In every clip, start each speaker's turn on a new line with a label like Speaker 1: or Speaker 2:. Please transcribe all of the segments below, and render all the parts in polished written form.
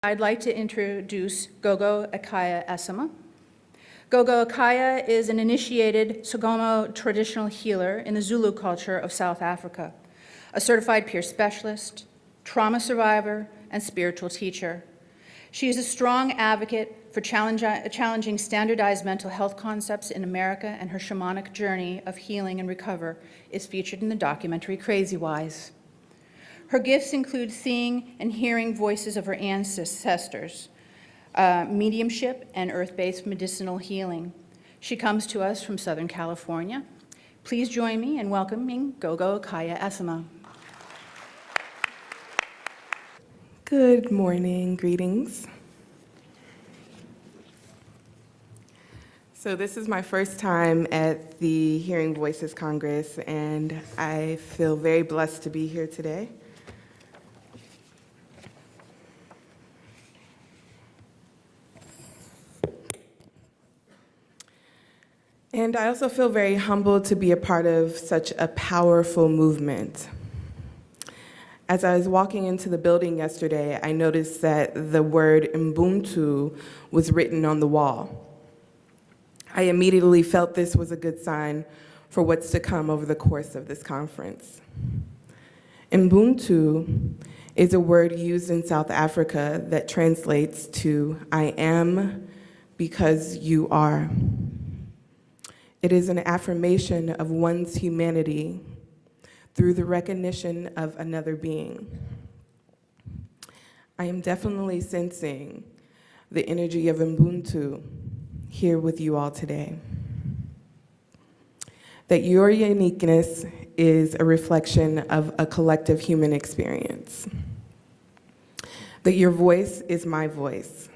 Speaker 1: I'd like to introduce Gogo Ekhaya Esima. Gogo Ekhaya is an initiated Sogomo traditional healer in the Zulu culture of South Africa, a certified peer specialist, trauma survivor, and spiritual teacher. She is a strong advocate for challenging standardized mental health concepts in America, and her shamanic journey of healing and recover is featured in the documentary Crazy Wise. Her gifts include seeing and hearing voices of her ancestors, mediumship, and earth-based medicinal healing. She comes to us from Southern California. Please join me in welcoming Gogo Ekhaya Esima.
Speaker 2: Good morning, greetings. So this is my first time at the Hearing Voices Congress, and I feel very blessed to be here today. And I also feel very humbled to be a part of such a powerful movement. As I was walking into the building yesterday, I noticed that the word Ubuntu was written on the wall. I immediately felt this was a good sign for what's to come over the course of this conference. Ubuntu is a word used in South Africa that translates to I am because you are. It is an affirmation of one's humanity through the recognition of another being. I am definitely sensing the energy of Ubuntu here with you all today. That your uniqueness is a reflection of a collective human experience. That your voice is my voice.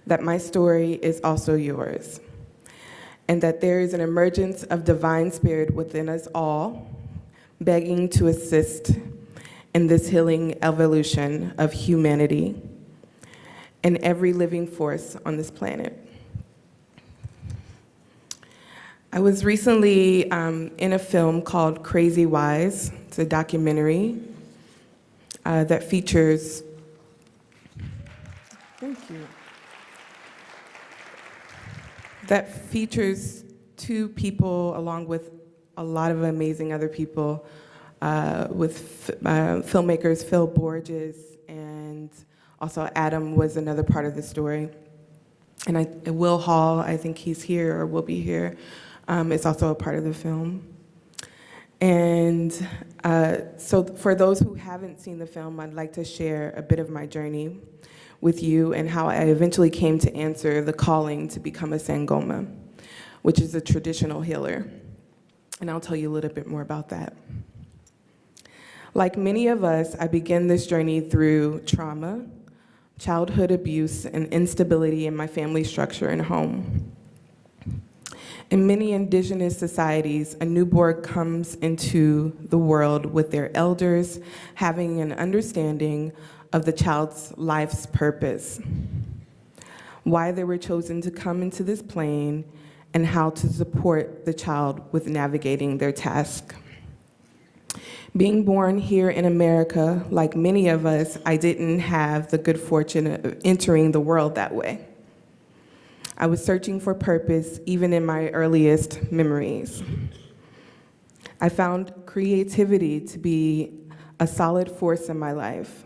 Speaker 2: That my story is also yours. And that there is an emergence of divine spirit within us all, begging to assist in this healing evolution of humanity and every living force on this planet. I was recently in a film called Crazy Wise. It's a documentary that features, thank you, that features two people along with a lot of amazing other people, with filmmakers Phil Borges, and also Adam was another part of the story. And Will Hall, I think he's here or will be here, is also a part of the film. And so for those who haven't seen the film, I'd like to share a bit of my journey with you and how I eventually came to answer the calling to become a Sangoma, which is a traditional healer. And I'll tell you a little bit more about that. Like many of us, I began this journey through trauma, childhood abuse, and instability in my family structure and home. In many indigenous societies, a newborn comes into the world with their elders having an understanding of the child's life's purpose, why they were chosen to come into this plane, and how to support the child with navigating their task. Being born here in America, like many of us, I didn't have the good fortune of entering the world that way. I was searching for purpose even in my earliest memories. I found creativity to be a solid force in my life.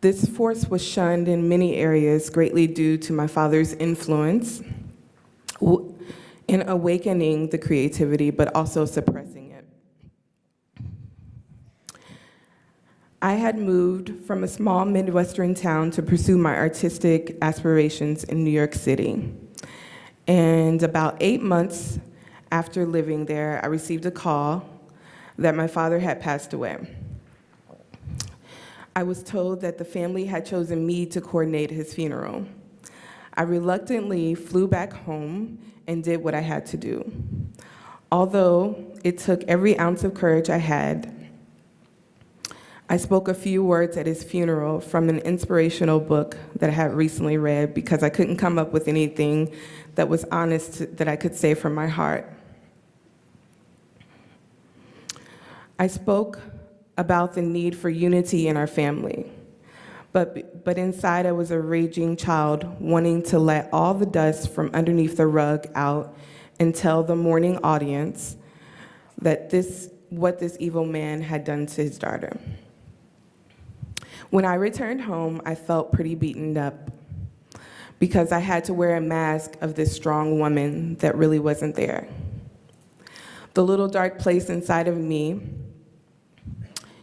Speaker 2: This force was shunned in many areas greatly due to my father's influence in awakening the creativity, but also suppressing it. I had moved from a small Midwestern town to pursue my artistic aspirations in New York City. And about 8 months after living there, I received a call that my father had passed away. I was told that the family had chosen me to coordinate his funeral. I reluctantly flew back home and did what I had to do. Although it took every ounce of courage I had, I spoke a few words at his funeral from an inspirational book that I had recently read because I couldn't come up with anything that was honest that I could say from my heart. I spoke about the need for unity in our family, But inside I was a raging child wanting to let all the dust from underneath the rug out and tell the mourning audience that what this evil man had done to his daughter. When I returned home, I felt pretty beaten up because I had to wear a mask of this strong woman that really wasn't there. The little dark place inside of me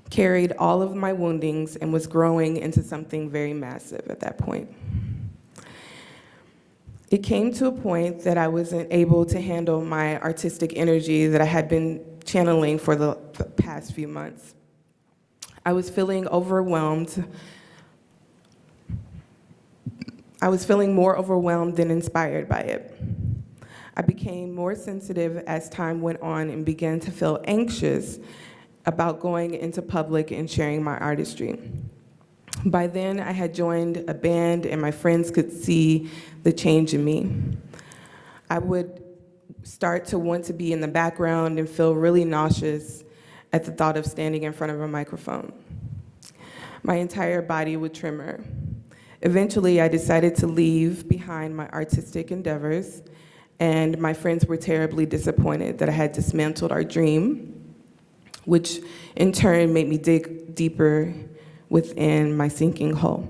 Speaker 2: carried all of my woundings and was growing into something very massive at that point. It came to a point that I wasn't able to handle my artistic energy that I had been channeling for the past few months. I was feeling overwhelmed. I was feeling more overwhelmed than inspired by it. I became more sensitive as time went on and began to feel anxious about going into public and sharing my artistry. By then, I had joined a band and my friends could see the change in me. I would start to want to be in the background and feel really nauseous at the thought of standing in front of a microphone. My entire body would tremor. Eventually, I decided to leave behind my artistic endeavors, and my friends were terribly disappointed that I had dismantled our dream, which in turn made me dig deeper within my sinking hole.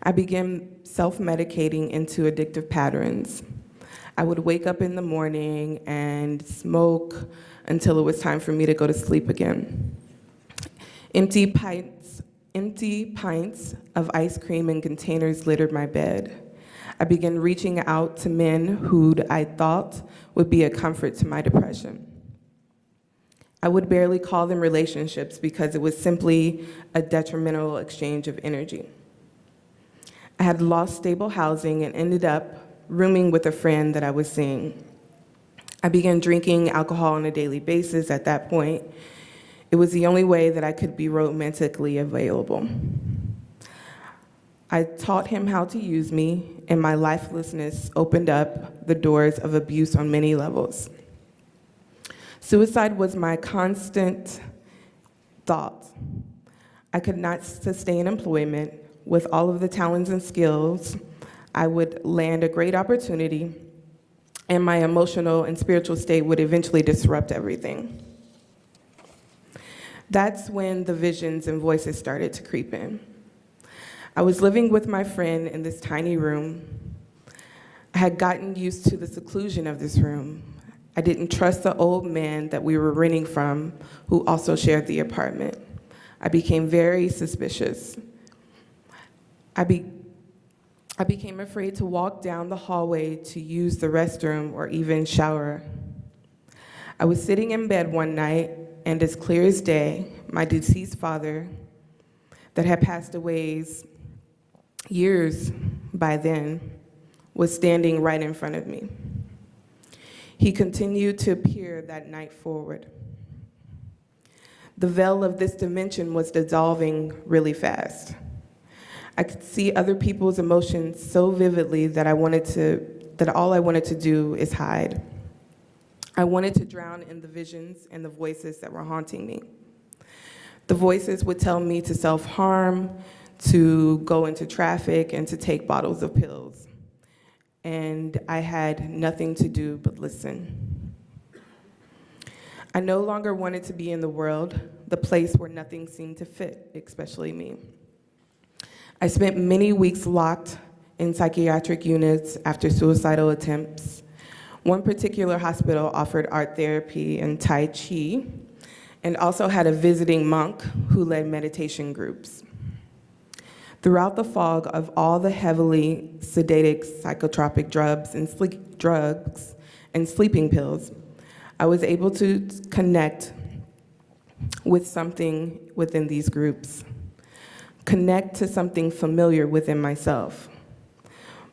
Speaker 2: I began self-medicating into addictive patterns. I would wake up in the morning and smoke until it was time for me to go to sleep again. Empty pints of ice cream in containers littered my bed. I began reaching out to men who I thought would be a comfort to my depression. I would barely call them relationships because it was simply a detrimental exchange of energy. I had lost stable housing and ended up rooming with a friend that I was seeing. I began drinking alcohol on a daily basis at that point. It was the only way that I could be romantically available. I taught him how to use me, and my lifelessness opened up the doors of abuse on many levels. Suicide was my constant thought. I could not sustain employment. With all of the talents and skills, I would land a great opportunity, and my emotional and spiritual state would eventually disrupt everything. That's when the visions and voices started to creep in. I was living with my friend in this tiny room. I had gotten used to the seclusion of this room. I didn't trust the old man that we were renting from, who also shared the apartment. I became very suspicious. I became afraid to walk down the hallway to use the restroom or even shower. I was sitting in bed one night, and as clear as day, my deceased father, that had passed away years by then, was standing right in front of me. He continued to appear that night forward. The veil of this dimension was dissolving really fast. I could see other people's emotions so vividly that all I wanted to do is hide. I wanted to drown in the visions and the voices that were haunting me. The voices would tell me to self-harm, to go into traffic, and to take bottles of pills. And I had nothing to do but listen. I no longer wanted to be in the world, the place where nothing seemed to fit, especially me. I spent many weeks locked in psychiatric units after suicidal attempts. One particular hospital offered art therapy and Tai Chi, and also had a visiting monk who led meditation groups. Throughout the fog of all the heavily sedated psychotropic drugs and sleeping pills, I was able to connect with something within these groups, connect to something familiar within myself.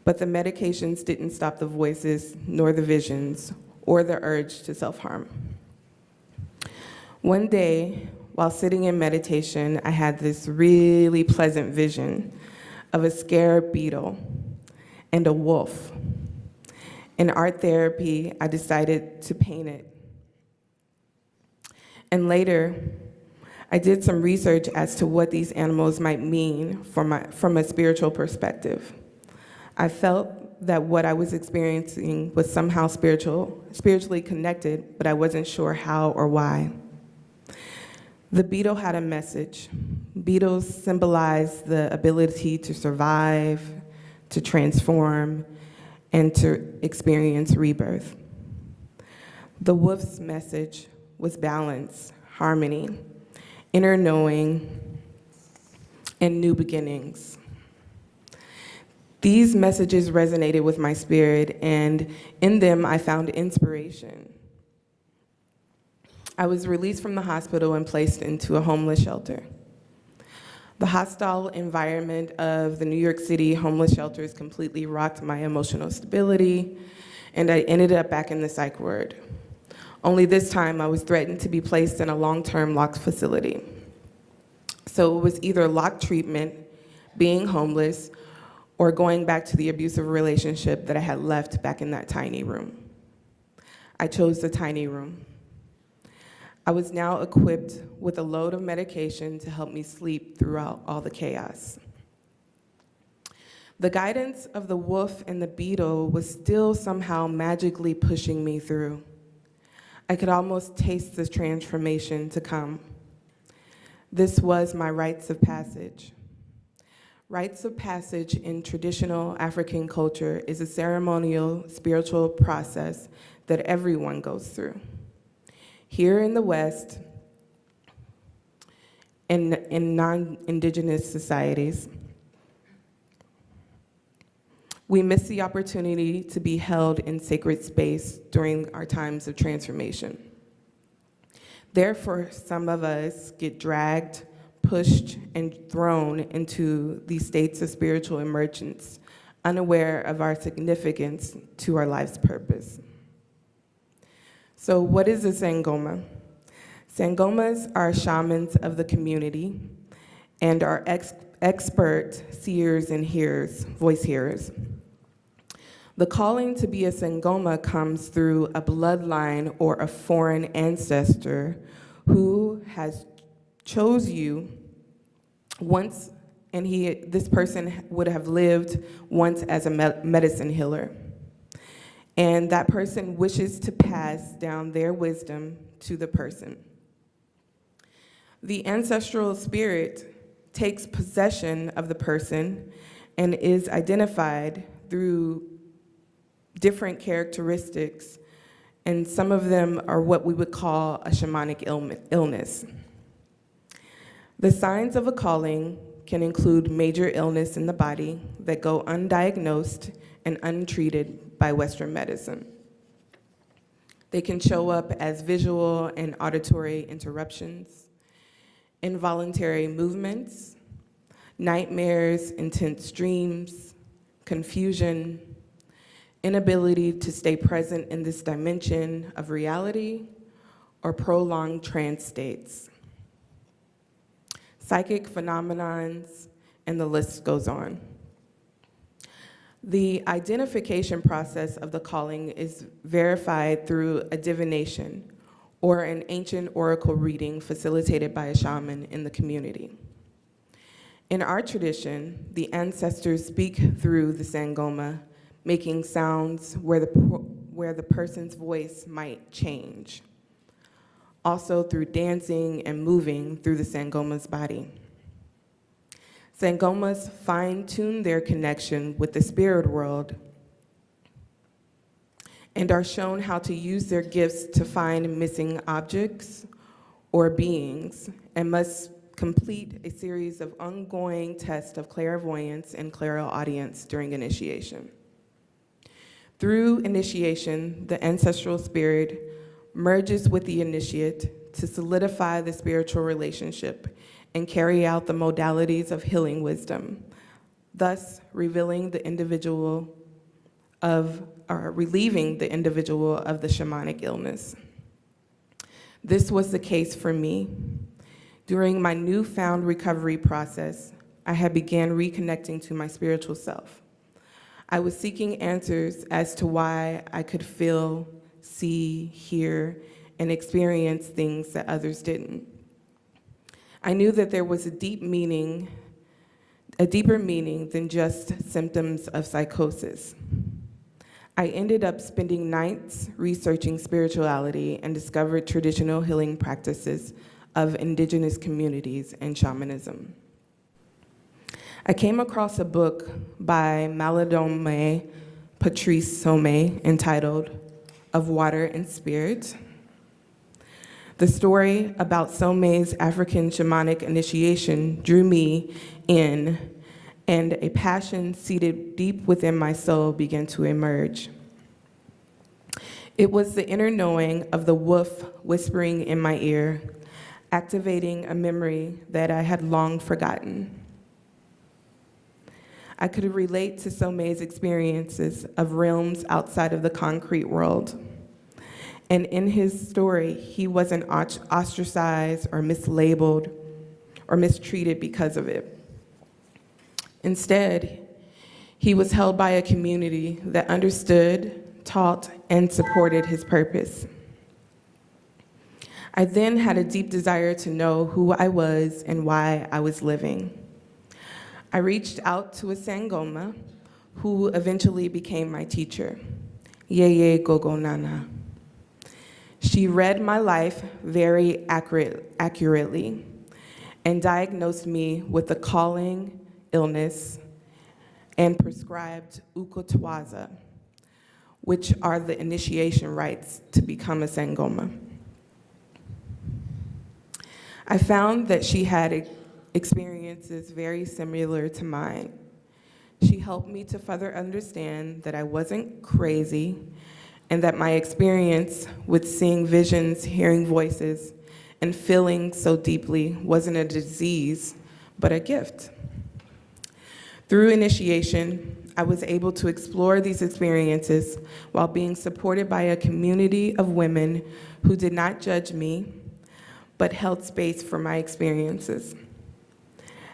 Speaker 2: But the medications didn't stop the voices, nor the visions, or the urge to self-harm. One day, while sitting in meditation, I had this really pleasant vision of a scarab beetle and a wolf. In art therapy, I decided to paint it. And later, I did some research as to what these animals might mean from a spiritual perspective. I felt that what I was experiencing was somehow spiritually connected, but I wasn't sure how or why. The beetle had a message. Beetles symbolize the ability to survive, to transform, and to experience rebirth. The wolf's message was balance, harmony, inner knowing, and new beginnings. These messages resonated with my spirit, and in them I found inspiration. I was released from the hospital and placed into a homeless shelter. The hostile environment of the New York City homeless shelters completely rocked my emotional stability, and I ended up back in the psych ward. Only this time I was threatened to be placed in a long-term locked facility. So it was either locked treatment, being homeless, or going back to the abusive relationship that I had left back in that tiny room. I chose the tiny room. I was now equipped with a load of medication to help me sleep throughout all the chaos. The guidance of the wolf and the beetle was still somehow magically pushing me through. I could almost taste this transformation to come. This was my rites of passage. Rites of passage in traditional African culture is a ceremonial spiritual process that everyone goes through. Here in the West, in non-indigenous societies, we miss the opportunity to be held in sacred space during our times of transformation. Therefore, some of us get dragged, pushed, and thrown into these states of spiritual emergence, unaware of our significance to our life's purpose. So what is a Sangoma? Sangomas are shamans of the community and are expert seers and hearers, voice hearers. The calling to be a Sangoma comes through a bloodline or a foreign ancestor who has chose you once, and this person would have lived once as a medicine healer. And that person wishes to pass down their wisdom to the person. The ancestral spirit takes possession of the person and is identified through different characteristics, and some of them are what we would call a shamanic illness. The signs of a calling can include major illness in the body that go undiagnosed and untreated by Western medicine. They can show up as visual and auditory interruptions, involuntary movements, nightmares, intense dreams, confusion, inability to stay present in this dimension of reality, or prolonged trance states. Psychic phenomenons, and the list goes on. The identification process of the calling is verified through a divination, or an ancient oracle reading facilitated by a shaman in the community. In our tradition, the ancestors speak through the Sangoma, making sounds where the person's voice might change. Also through dancing and moving through the Sangoma's body. Sangomas fine-tune their connection with the spirit world and are shown how to use their gifts to find missing objects or beings, and must complete a series of ongoing tests of clairvoyance and clairaudience during initiation. Through initiation, the ancestral spirit merges with the initiate to solidify the spiritual relationship and carry out the modalities of healing wisdom, thus relieving the individual of the shamanic illness. This was the case for me. During my newfound recovery process, I had began reconnecting to my spiritual self. I was seeking answers as to why I could feel, see, hear, and experience things that others didn't. I knew that there was a deeper meaning than just symptoms of psychosis. I ended up spending nights researching spirituality and discovered traditional healing practices of indigenous communities and shamanism. I came across a book by Malidome Patrice Somé entitled Of Water and Spirit. The story about Somé's African shamanic initiation drew me in, and a passion seated deep within my soul began to emerge. It was the inner knowing of the wolf whispering in my ear, activating a memory that I had long forgotten. I could relate to Somé's experiences of realms outside of the concrete world. And in his story, he wasn't ostracized or mislabeled or mistreated because of it. Instead, he was held by a community that understood, taught, and supported his purpose. I then had a deep desire to know who I was and why I was living. I reached out to a Sangoma who eventually became my teacher, Yeye Gogo Nana. She read my life very accurately and diagnosed me with a calling illness and prescribed ukotwaza, which are the initiation rites to become a Sangoma. I found that she had experiences very similar to mine. She helped me to further understand that I wasn't crazy and that my experience with seeing visions, hearing voices, and feeling so deeply wasn't a disease, but a gift. Through initiation, I was able to explore these experiences while being supported by a community of women who did not judge me, but held space for my experiences.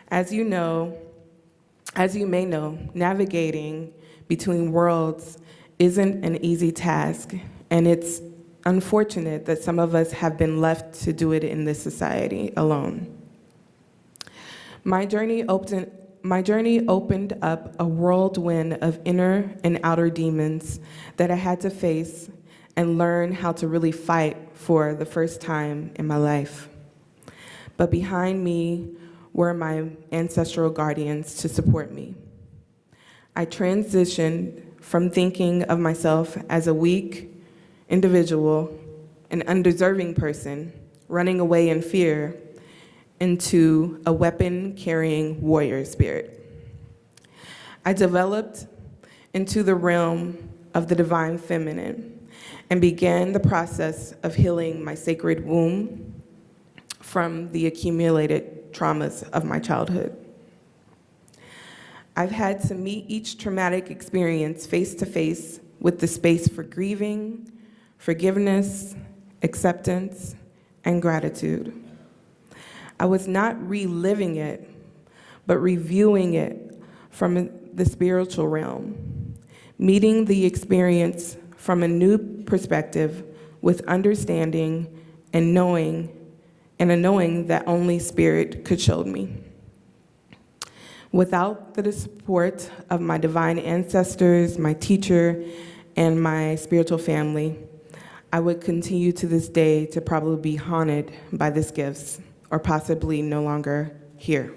Speaker 2: As you may know, navigating between worlds isn't an easy task, and it's unfortunate that some of us have been left to do it in this society alone. My journey opened up a whirlwind of inner and outer demons that I had to face and learn how to really fight for the first time in my life. But behind me were my ancestral guardians to support me. I transitioned from thinking of myself as a weak individual, an undeserving person, running away in fear, into a weapon-carrying warrior spirit. I developed into the realm of the divine feminine and began the process of healing my sacred womb from the accumulated traumas of my childhood. I've had to meet each traumatic experience face to face with the space for grieving, forgiveness, acceptance, and gratitude. I was not reliving it, but reviewing it from the spiritual realm, meeting the experience from a new perspective with understanding and a knowing that only Spirit could show me. Without the support of my divine ancestors, my teacher, and my spiritual family, I would continue to this day to probably be haunted by these gifts, or possibly no longer here.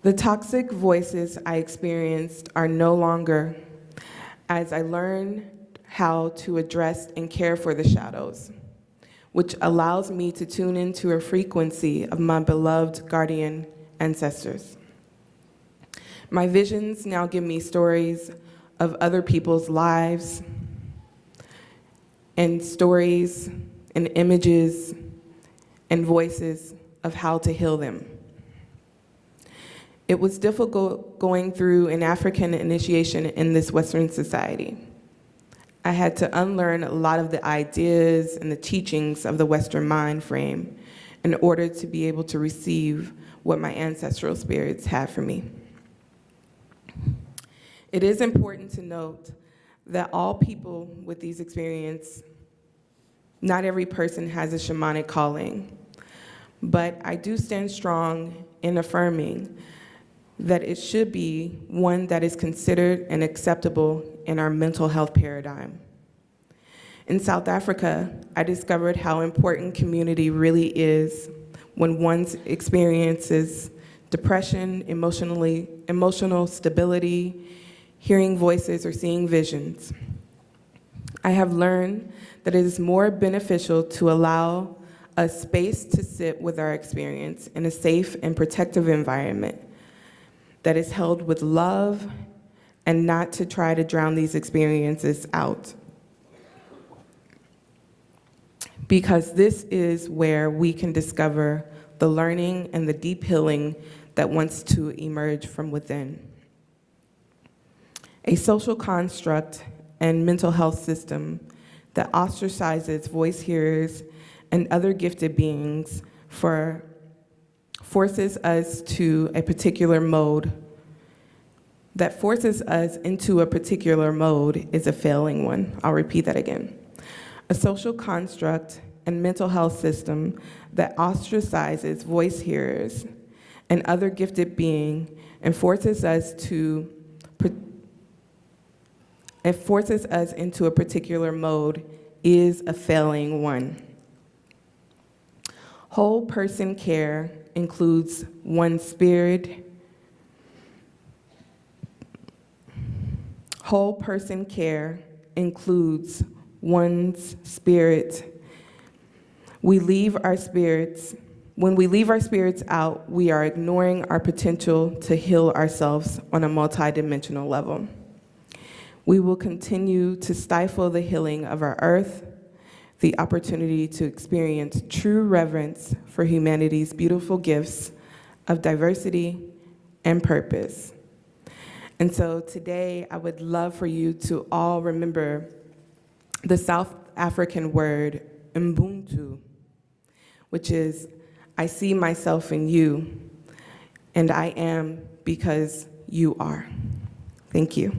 Speaker 2: The toxic voices I experienced are no longer, as I learn how to address and care for the shadows, which allows me to tune into a frequency of my beloved guardian ancestors. My visions now give me stories of other people's lives and stories and images and voices of how to heal them. It was difficult going through an African initiation in this Western society. I had to unlearn a lot of the ideas and the teachings of the Western mind frame in order to be able to receive what my ancestral spirits had for me. It is important to note that all people with these experiences, not every person has a shamanic calling, but I do stand strong in affirming that it should be one that is considered and acceptable in our mental health paradigm. In South Africa, I discovered how important community really is when one experiences depression, emotional stability, hearing voices, or seeing visions. I have learned that it is more beneficial to allow a space to sit with our experience in a safe and protective environment that is held with love and not to try to drown these experiences out. Because this is where we can discover the learning and the deep healing that wants to emerge from within. A social construct and mental health system that ostracizes voice hearers and other gifted beings forces us into a particular mode is a failing one. I'll repeat that again. A social construct and mental health system that ostracizes voice hearers and other gifted beings and forces us into a particular mode is a failing one. Whole person care includes one's spirit. Whole person care includes one's spirit. When we leave our spirits out, we are ignoring our potential to heal ourselves on a multidimensional level. We will continue to stifle the healing of our earth, the opportunity to experience true reverence for humanity's beautiful gifts of diversity and purpose. And so today, I would love for you to all remember the South African word Ubuntu, which is, I see myself in you, and I am because you are. Thank you.